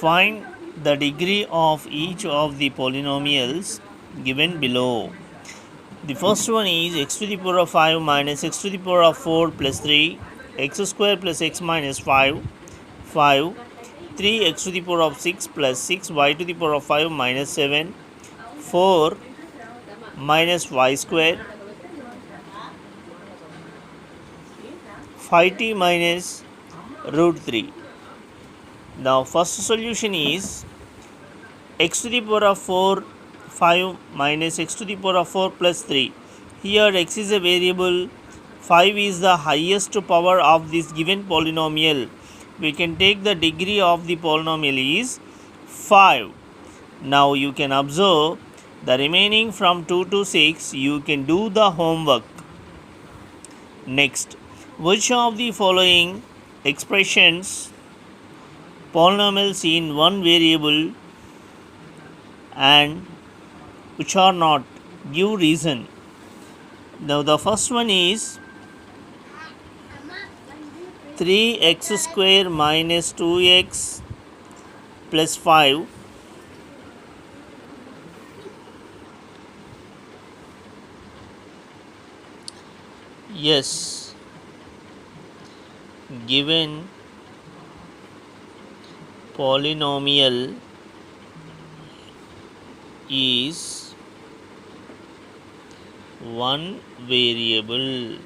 Find the degree of each of the polynomials given below. The first one is x to the power of 5 minus x to the power of 4 plus 3, x square plus x minus 5, 5, 3x to the power of 6 plus 6 y to the power of 5 minus 7, 4 minus y square, 5t minus root 3. Now first solution is x to the power of 4 5 minus x to the power of 4 plus 3. Here x is a variable, 5 is the highest power of this given polynomial. We can take the degree of the polynomial is 5. Now you can observe the remaining from 2 to 6, you can do the homework. Next, which of the following expressions polynomials in one variable and which are not? Give reason. Now the first one is 3x square minus 2x plus 5 yes, given polynomial is one variable.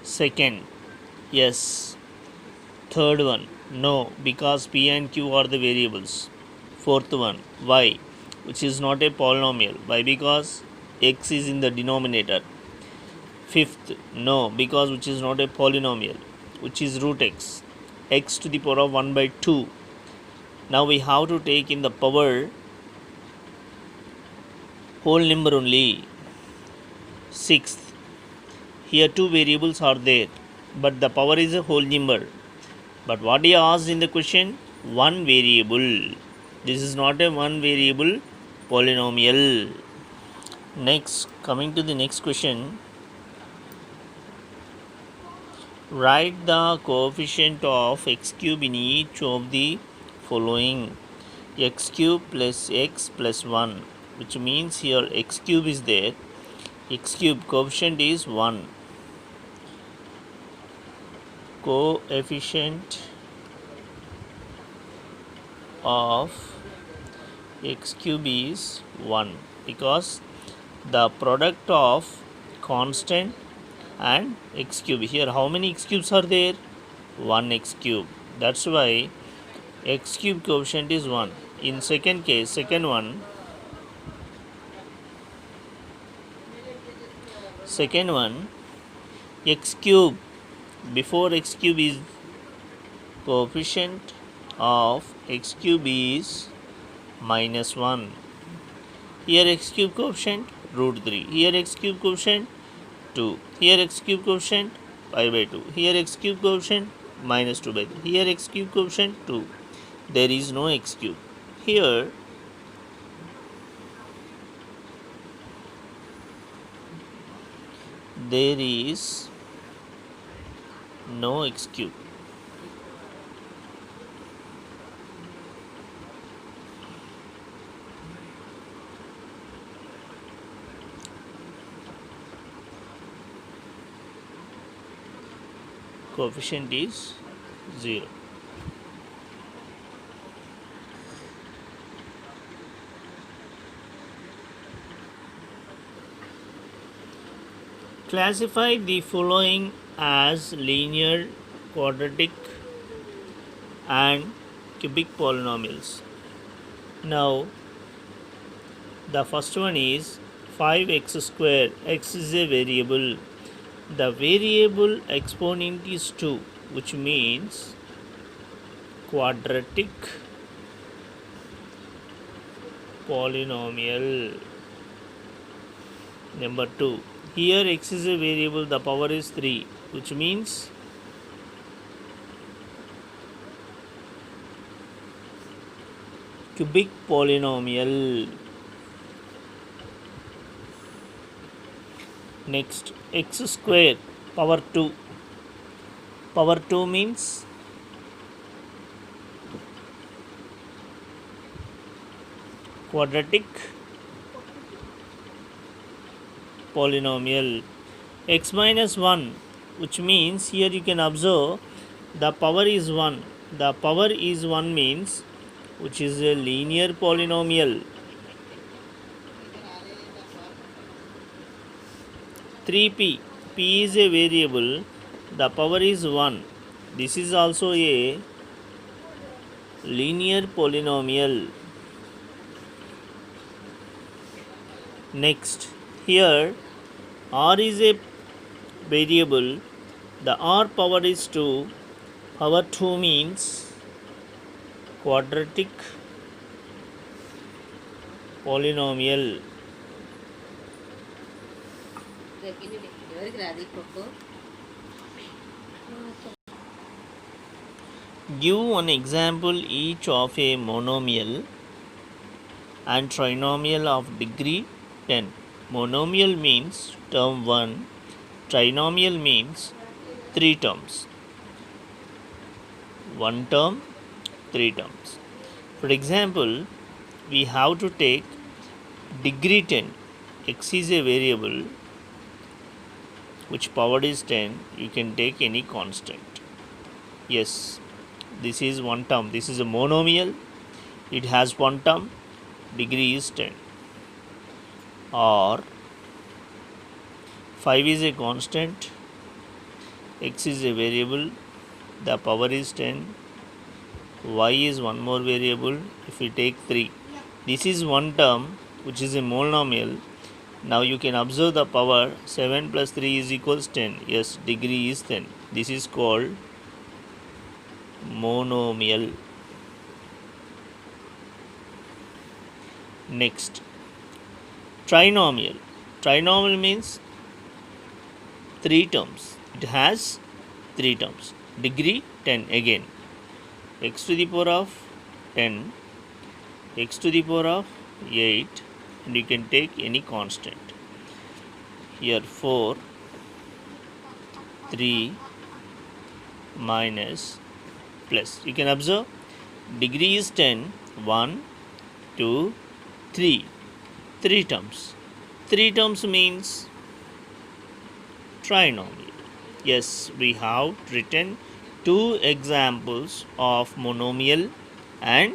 Second, yes. Third one, no, because p and q are the variables. Fourth one, y, which is not a polynomial. Why? Because x is in the denominator. Fifth, no, because which is not a polynomial, which is root x, x to the power of 1 by 2. Now we have to take in the power whole number only. Sixth, here two variables are there, but the power is a whole number. But what he asked in the question? One variable. This is not a one variable polynomial. Next, coming to the next question. Write the coefficient of x cube in each of the following. X cube plus x plus 1, which means here x cube is there. X cube coefficient is 1. Coefficient of x cube is 1 because the product of constant and x cube. Here how many x cubes are there? 1 x cube. That's why x cube coefficient is 1. In second case, second one, x cube, before x cube is coefficient of x cube is minus 1. Here x cube coefficient root 3. Here x cube coefficient 2. Here x cube coefficient pi by 2. Here x cube coefficient minus 2 by 3. Here x cube coefficient 2. There is no x cube. Here there is no x cube. Coefficient is 0. Classify the following as linear, quadratic and cubic polynomials. Now the first one is 5x square. X is a variable. The variable exponent is 2, which means quadratic polynomial. Number 2, here x is a variable, the power is 3, which means cubic polynomial. Next, x square. power 2. Power 2 means quadratic polynomial. X minus 1, which means here you can observe the power is 1. The power is 1 means which is a linear polynomial. 3p, p is a variable, the power is 1. This is also a linear polynomial. Next, here r is a variable, the r power is 2. Power 2 means quadratic polynomial. Give one example each of a monomial and trinomial of degree 10. Monomial means term 1, trinomial means 3 terms. 1 term, 3 terms. For example, we have to take degree 10. X is a variable which power is 10. You can take any constant. Yes, this is 1 term. This is a monomial. It has 1 term. Degree is 10. Or 5 is a constant. X is a variable. The power is 10. Y is one more variable. If we take 3, this is 1 term which is a monomial. Now you can observe the power 7 plus 3 is equals 10. Yes, degree is 10. This is called monomial. Next, trinomial. Trinomial means 3 terms. It has 3 terms. Degree 10 again. X to the power of 10, x to the power of 8, and you can take any constant. Here 4, 3, minus, plus. You can observe degree is 10, 1, 2, 3. 3 terms. 3 terms means trinomial. Yes, we have written 2 examples of monomial and